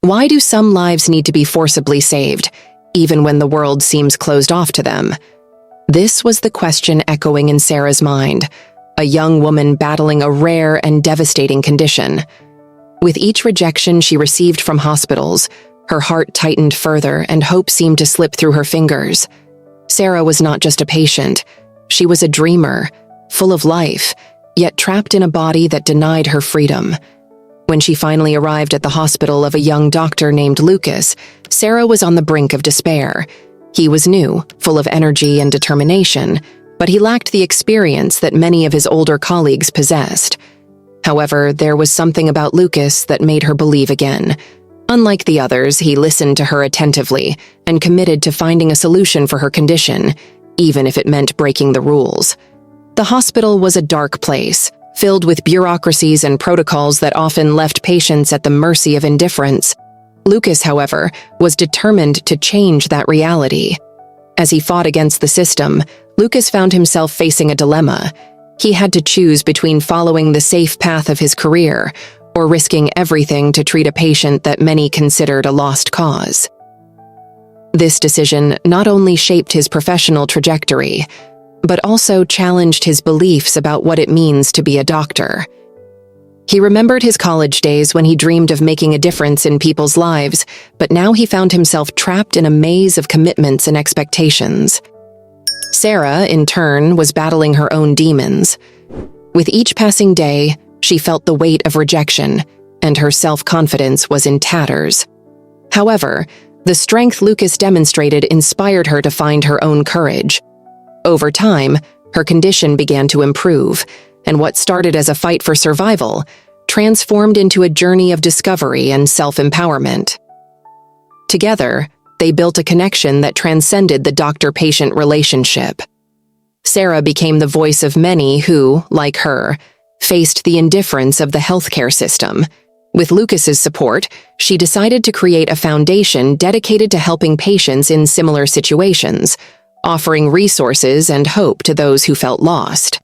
Why do some lives need to be forcibly saved, even when the world seems closed off to them? This was the question echoing in Sarah's mind, a young woman battling a rare and devastating condition. With each rejection she received from hospitals, her heart tightened further and hope seemed to slip through her fingers. Sarah was not just a patient. She was a dreamer, full of life, yet trapped in a body that denied her freedom. When she finally arrived at the hospital of a young doctor named Lucas, Sarah was on the brink of despair. He was new, full of energy and determination, but he lacked the experience that many of his older colleagues possessed. However, there was something about Lucas that made her believe again. Unlike the others, he listened to her attentively and committed to finding a solution for her condition, even if it meant breaking the rules. The hospital was a dark place, filled with bureaucracies and protocols that often left patients at the mercy of indifference. Lucas, however, was determined to change that reality. As he fought against the system, Lucas found himself facing a dilemma. He had to choose between following the safe path of his career or risking everything to treat a patient that many considered a lost cause. This decision not only shaped his professional trajectory, but also challenged his beliefs about what it means to be a doctor. He remembered his college days when he dreamed of making a difference in people's lives, but now he found himself trapped in a maze of commitments and expectations. Sarah, in turn, was battling her own demons. With each passing day, she felt the weight of rejection, and her self-confidence was in tatters. However, the strength Lucas demonstrated inspired her to find her own courage. Over time, her condition began to improve, and what started as a fight for survival transformed into a journey of discovery and self-empowerment. Together, they built a connection that transcended the doctor-patient relationship. Sarah became the voice of many who, like her, faced the indifference of the healthcare system. With Lucas's support, she decided to create a foundation dedicated to helping patients in similar situations, offering resources and hope to those who felt lost.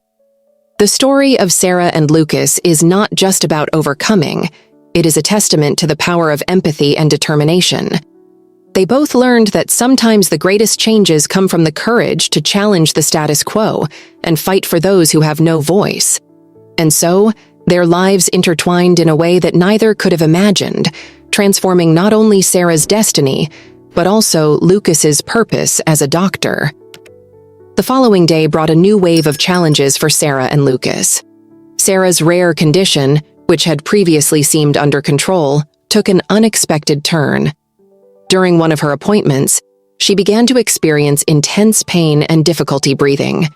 The story of Sarah and Lucas is not just about overcoming, it is a testament to the power of empathy and determination. They both learned that sometimes the greatest changes come from the courage to challenge the status quo and fight for those who have no voice. And so, their lives intertwined in a way that neither could have imagined, transforming not only Sarah's destiny, but also Lucas's purpose as a doctor. The following day brought a new wave of challenges for Sarah and Lucas. Sarah's rare condition, which had previously seemed under control, took an unexpected turn. During one of her appointments, she began to experience intense pain and difficulty breathing.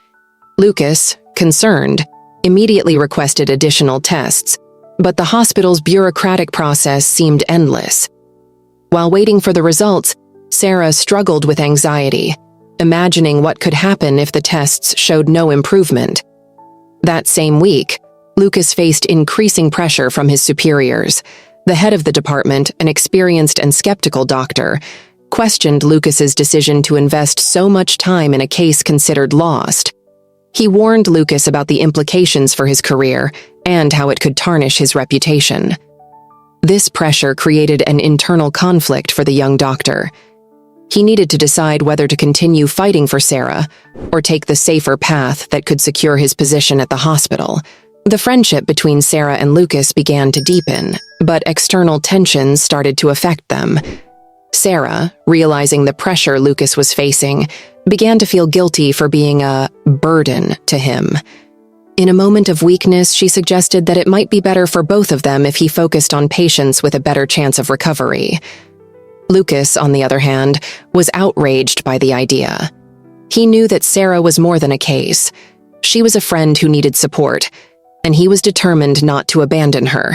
Lucas, concerned, immediately requested additional tests, but the hospital's bureaucratic process seemed endless. While waiting for the results, Sarah struggled with anxiety, imagining what could happen if the tests showed no improvement. That same week, Lucas faced increasing pressure from his superiors. The head of the department, an experienced and skeptical doctor, questioned Lucas's decision to invest so much time in a case considered lost. He warned Lucas about the implications for his career and how it could tarnish his reputation. This pressure created an internal conflict for the young doctor. He needed to decide whether to continue fighting for Sarah or take the safer path that could secure his position at the hospital. The friendship between Sarah and Lucas began to deepen, but external tensions started to affect them. Sarah, realizing the pressure Lucas was facing, began to feel guilty for being a burden to him. In a moment of weakness, she suggested that it might be better for both of them if he focused on patients with a better chance of recovery. Lucas, on the other hand, was outraged by the idea. He knew that Sarah was more than a case. She was a friend who needed support, and he was determined not to abandon her.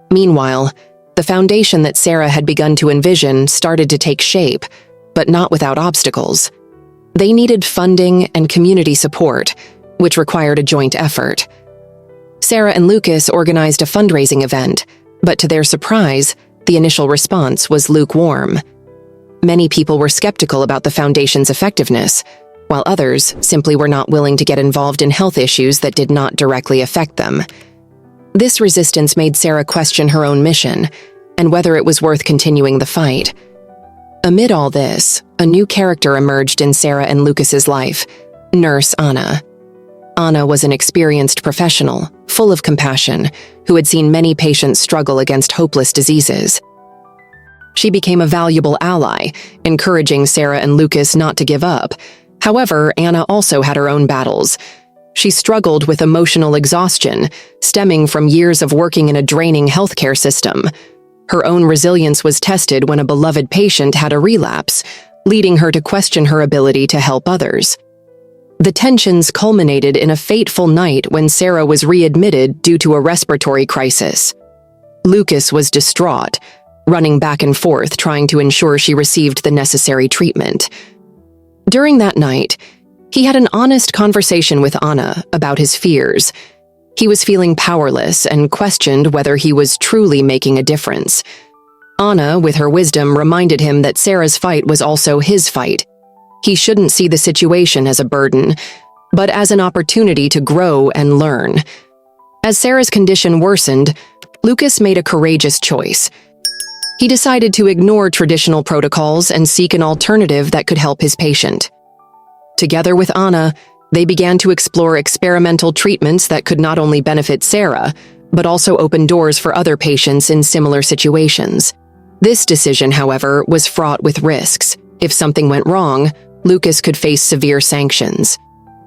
Meanwhile, the foundation that Sarah had begun to envision started to take shape, but not without obstacles. They needed funding and community support, which required a joint effort. Sarah and Lucas organized a fundraising event, but to their surprise, the initial response was lukewarm. Many people were skeptical about the foundation's effectiveness, while others simply were not willing to get involved in health issues that did not directly affect them. This resistance made Sarah question her own mission, and whether it was worth continuing the fight. Amid all this, a new character emerged in Sarah and Lucas's life: Nurse Anna. Anna was an experienced professional, full of compassion, who had seen many patients struggle against hopeless diseases. She became a valuable ally, encouraging Sarah and Lucas not to give up. However, Anna also had her own battles. She struggled with emotional exhaustion, stemming from years of working in a draining healthcare system. Her own resilience was tested when a beloved patient had a relapse, leading her to question her ability to help others. The tensions culminated in a fateful night when Sarah was readmitted due to a respiratory crisis. Lucas was distraught, running back and forth trying to ensure she received the necessary treatment. During that night, he had an honest conversation with Anna about his fears. He was feeling powerless and questioned whether he was truly making a difference. Anna, with her wisdom, reminded him that Sarah's fight was also his fight. He shouldn't see the situation as a burden, but as an opportunity to grow and learn. As Sarah's condition worsened, Lucas made a courageous choice. He decided to ignore traditional protocols and seek an alternative that could help his patient. Together with Anna, they began to explore experimental treatments that could not only benefit Sarah, but also open doors for other patients in similar situations. This decision, however, was fraught with risks. If something went wrong, Lucas could face severe sanctions.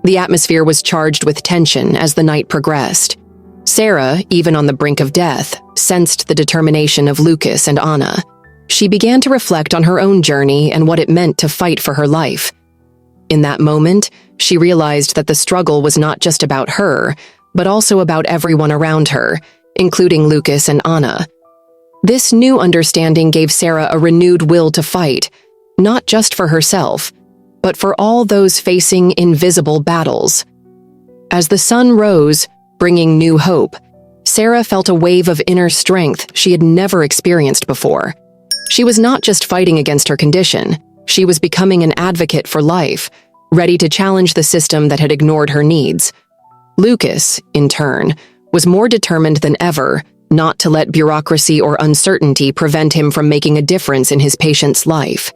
The atmosphere was charged with tension as the night progressed. Sarah, even on the brink of death, sensed the determination of Lucas and Anna. She began to reflect on her own journey and what it meant to fight for her life. In that moment, she realized that the struggle was not just about her, but also about everyone around her, including Lucas and Anna. This new understanding gave Sarah a renewed will to fight, not just for herself, but for all those facing invisible battles. As the sun rose, bringing new hope, Sarah felt a wave of inner strength she had never experienced before. She was not just fighting against her condition, she was becoming an advocate for life, ready to challenge the system that had ignored her needs. Lucas, in turn, was more determined than ever not to let bureaucracy or uncertainty prevent him from making a difference in his patient's life.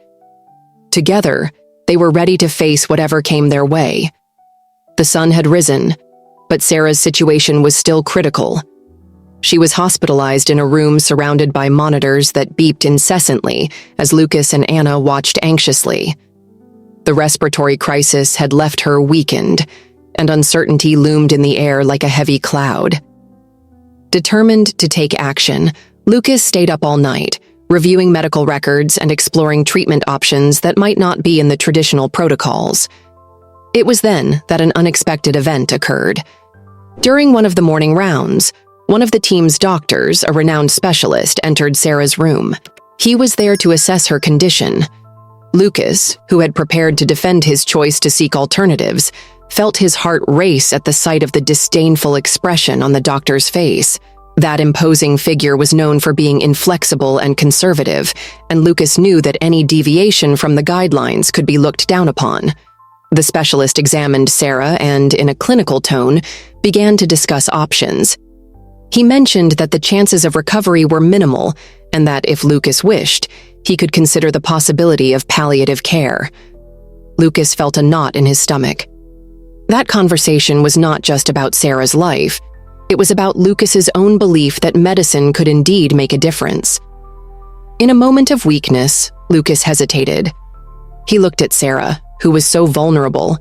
Together, they were ready to face whatever came their way. The sun had risen, but Sarah's situation was still critical. She was hospitalized in a room surrounded by monitors that beeped incessantly as Lucas and Anna watched anxiously. The respiratory crisis had left her weakened, and uncertainty loomed in the air like a heavy cloud. Determined to take action, Lucas stayed up all night, reviewing medical records and exploring treatment options that might not be in the traditional protocols. It was then that an unexpected event occurred. During one of the morning rounds, one of the team's doctors, a renowned specialist, entered Sarah's room. He was there to assess her condition. Lucas, who had prepared to defend his choice to seek alternatives, felt his heart race at the sight of the disdainful expression on the doctor's face. That imposing figure was known for being inflexible and conservative, and Lucas knew that any deviation from the guidelines could be looked down upon. The specialist examined Sarah and, in a clinical tone, began to discuss options. He mentioned that the chances of recovery were minimal, and that if Lucas wished, he could consider the possibility of palliative care. Lucas felt a knot in his stomach. That conversation was not just about Sarah's life. It was about Lucas's own belief that medicine could indeed make a difference. In a moment of weakness, Lucas hesitated. He looked at Sarah, who was so vulnerable,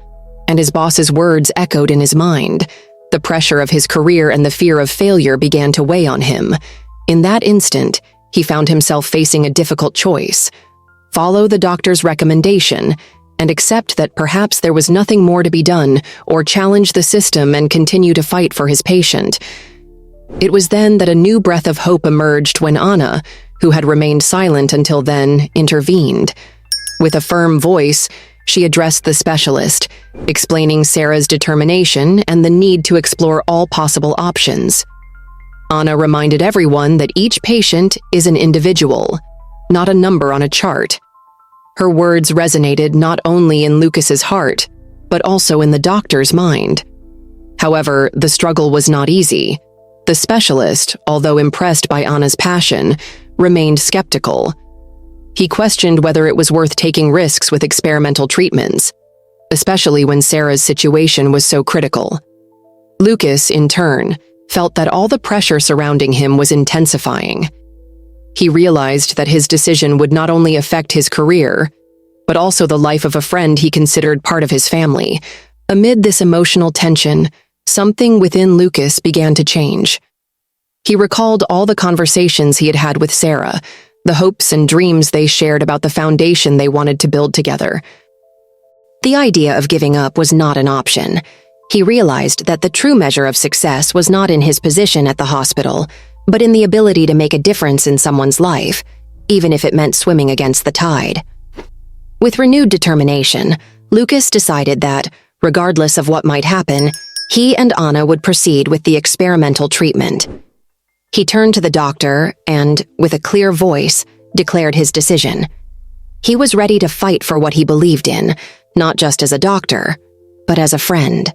and his boss's words echoed in his mind. The pressure of his career and the fear of failure began to weigh on him. In that instant, he found himself facing a difficult choice: follow the doctor's recommendation and accept that perhaps there was nothing more to be done, or challenge the system and continue to fight for his patient. It was then that a new breath of hope emerged when Anna, who had remained silent until then, intervened. With a firm voice, she addressed the specialist, explaining Sarah's determination and the need to explore all possible options. Anna reminded everyone that each patient is an individual, not a number on a chart. Her words resonated not only in Lucas's heart, but also in the doctor's mind. However, the struggle was not easy. The specialist, although impressed by Anna's passion, remained skeptical. He questioned whether it was worth taking risks with experimental treatments, especially when Sarah's situation was so critical. Lucas, in turn, felt that all the pressure surrounding him was intensifying. He realized that his decision would not only affect his career, but also the life of a friend he considered part of his family. Amid this emotional tension, something within Lucas began to change. He recalled all the conversations he had had with Sarah, the hopes and dreams they shared about the foundation they wanted to build together. The idea of giving up was not an option. He realized that the true measure of success was not in his position at the hospital, but in the ability to make a difference in someone's life, even if it meant swimming against the tide. With renewed determination, Lucas decided that, regardless of what might happen, he and Anna would proceed with the experimental treatment. He turned to the doctor and, with a clear voice, declared his decision. He was ready to fight for what he believed in, not just as a doctor, but as a friend.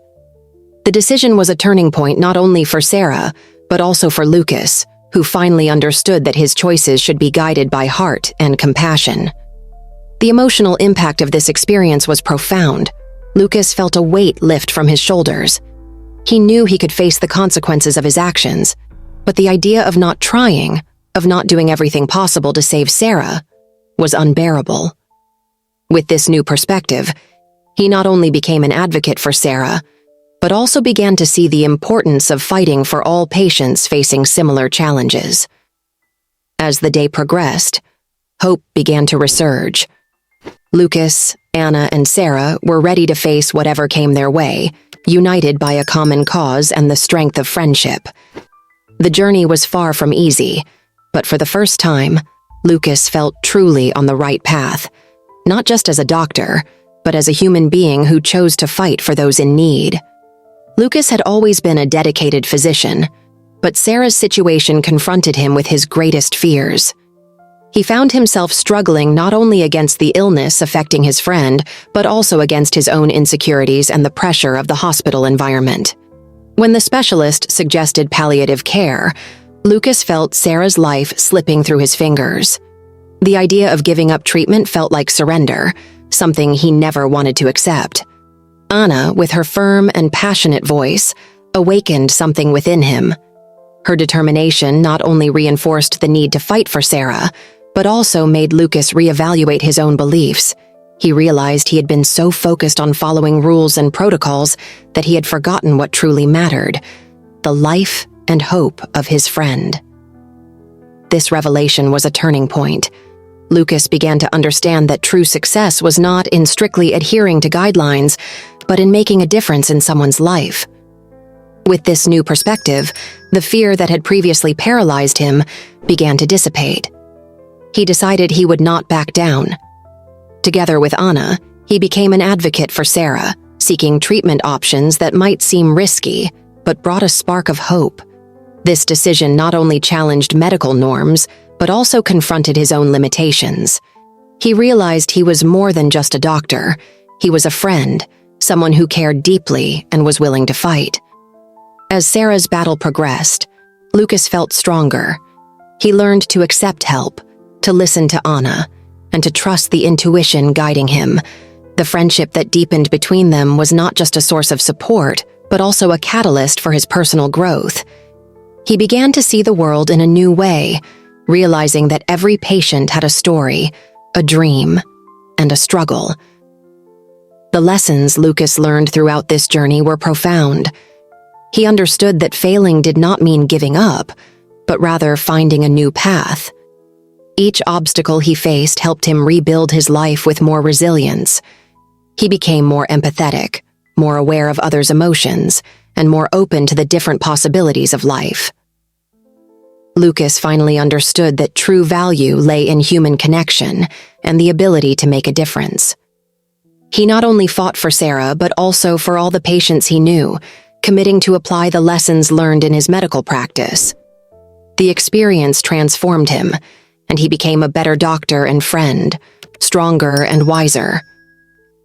The decision was a turning point not only for Sarah, but also for Lucas, who finally understood that his choices should be guided by heart and compassion. The emotional impact of this experience was profound. Lucas felt a weight lift from his shoulders. He knew he could face the consequences of his actions, but the idea of not trying, of not doing everything possible to save Sarah, was unbearable. With this new perspective, he not only became an advocate for Sarah, but also began to see the importance of fighting for all patients facing similar challenges. As the day progressed, hope began to resurge. Lucas, Anna, and Sarah were ready to face whatever came their way, united by a common cause and the strength of friendship. The journey was far from easy, but for the first time, Lucas felt truly on the right path, not just as a doctor, but as a human being who chose to fight for those in need. Lucas had always been a dedicated physician, but Sarah's situation confronted him with his greatest fears. He found himself struggling not only against the illness affecting his friend, but also against his own insecurities and the pressure of the hospital environment. When the specialist suggested palliative care, Lucas felt Sarah's life slipping through his fingers. The idea of giving up treatment felt like surrender, something he never wanted to accept. Anna, with her firm and passionate voice, awakened something within him. Her determination not only reinforced the need to fight for Sarah, but also made Lucas reevaluate his own beliefs. He realized he had been so focused on following rules and protocols that he had forgotten what truly mattered, the life and hope of his friend. This revelation was a turning point. Lucas began to understand that true success was not in strictly adhering to guidelines, but in making a difference in someone's life. With this new perspective, the fear that had previously paralyzed him began to dissipate. He decided he would not back down. Together with Anna, he became an advocate for Sarah, seeking treatment options that might seem risky, but brought a spark of hope. This decision not only challenged medical norms, but also confronted his own limitations. He realized he was more than just a doctor. He was a friend, someone who cared deeply and was willing to fight. As Sarah's battle progressed, Lucas felt stronger. He learned to accept help, to listen to Anna, and to trust the intuition guiding him. The friendship that deepened between them was not just a source of support, but also a catalyst for his personal growth. He began to see the world in a new way, realizing that every patient had a story, a dream, and a struggle. The lessons Lucas learned throughout this journey were profound. He understood that failing did not mean giving up, but rather finding a new path. Each obstacle he faced helped him rebuild his life with more resilience. He became more empathetic, more aware of others' emotions, and more open to the different possibilities of life. Lucas finally understood that true value lay in human connection and the ability to make a difference. He not only fought for Sarah, but also for all the patients he knew, committing to apply the lessons learned in his medical practice. The experience transformed him, and he became a better doctor and friend, stronger and wiser.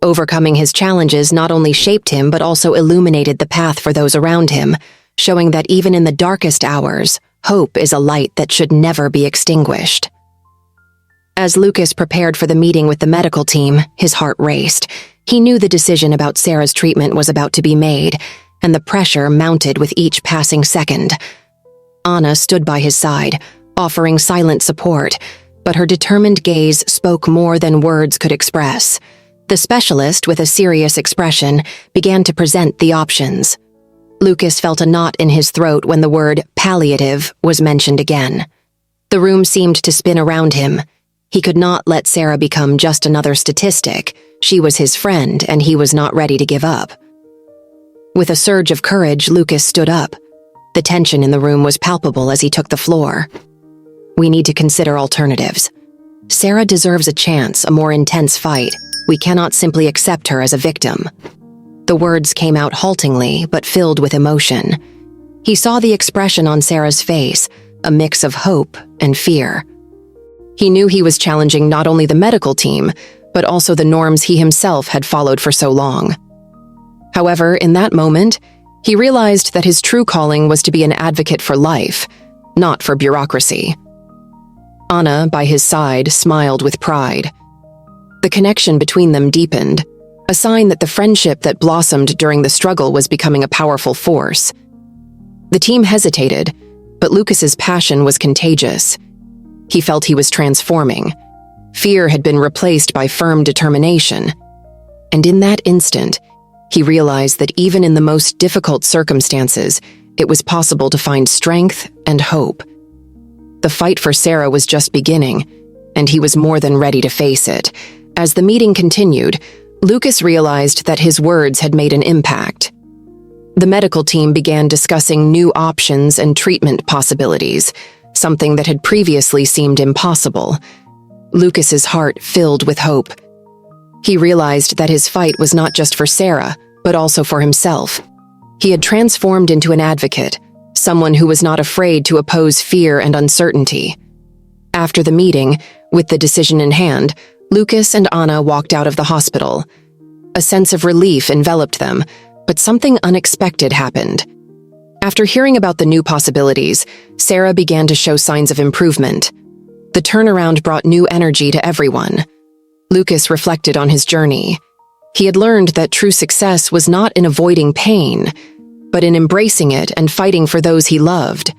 Overcoming his challenges not only shaped him but also illuminated the path for those around him, showing that even in the darkest hours, hope is a light that should never be extinguished. As Lucas prepared for the meeting with the medical team, his heart raced. He knew the decision about Sarah's treatment was about to be made, and the pressure mounted with each passing second. Anna stood by his side, offering silent support, but her determined gaze spoke more than words could express. The specialist, with a serious expression, began to present the options. Lucas felt a knot in his throat when the word palliative was mentioned again. The room seemed to spin around him. He could not let Sarah become just another statistic. She was his friend, and he was not ready to give up. With a surge of courage, Lucas stood up. The tension in the room was palpable as he took the floor. We need to consider alternatives. Sarah deserves a chance, a more intense fight. We cannot simply accept her as a victim. The words came out haltingly, but filled with emotion. He saw the expression on Sarah's face, a mix of hope and fear. He knew he was challenging not only the medical team, but also the norms he himself had followed for so long. However, in that moment, he realized that his true calling was to be an advocate for life, not for bureaucracy. Anna, by his side, smiled with pride. The connection between them deepened, a sign that the friendship that blossomed during the struggle was becoming a powerful force. The team hesitated, but Lucas's passion was contagious. He felt he was transforming. Fear had been replaced by firm determination. And in that instant, he realized that even in the most difficult circumstances, it was possible to find strength and hope. The fight for Sarah was just beginning, and he was more than ready to face it. As the meeting continued, Lucas realized that his words had made an impact. The medical team began discussing new options and treatment possibilities, something that had previously seemed impossible. Lucas's heart filled with hope. He realized that his fight was not just for Sarah, but also for himself. He had transformed into an advocate, someone who was not afraid to oppose fear and uncertainty. After the meeting, with the decision in hand, Lucas and Anna walked out of the hospital. A sense of relief enveloped them, but something unexpected happened. After hearing about the new possibilities, Sarah began to show signs of improvement. The turnaround brought new energy to everyone. Lucas reflected on his journey. He had learned that true success was not in avoiding pain, but in embracing it and fighting for those he loved.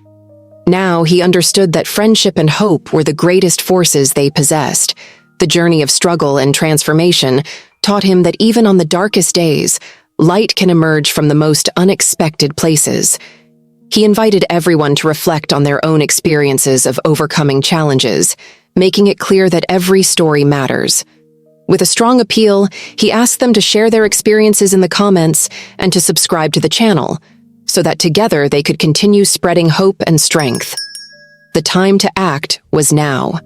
Now he understood that friendship and hope were the greatest forces they possessed. The journey of struggle and transformation taught him that even on the darkest days, light can emerge from the most unexpected places. He invited everyone to reflect on their own experiences of overcoming challenges, making it clear that every story matters. With a strong appeal, he asked them to share their experiences in the comments and to subscribe to the channel, so that together they could continue spreading hope and strength. The time to act was now.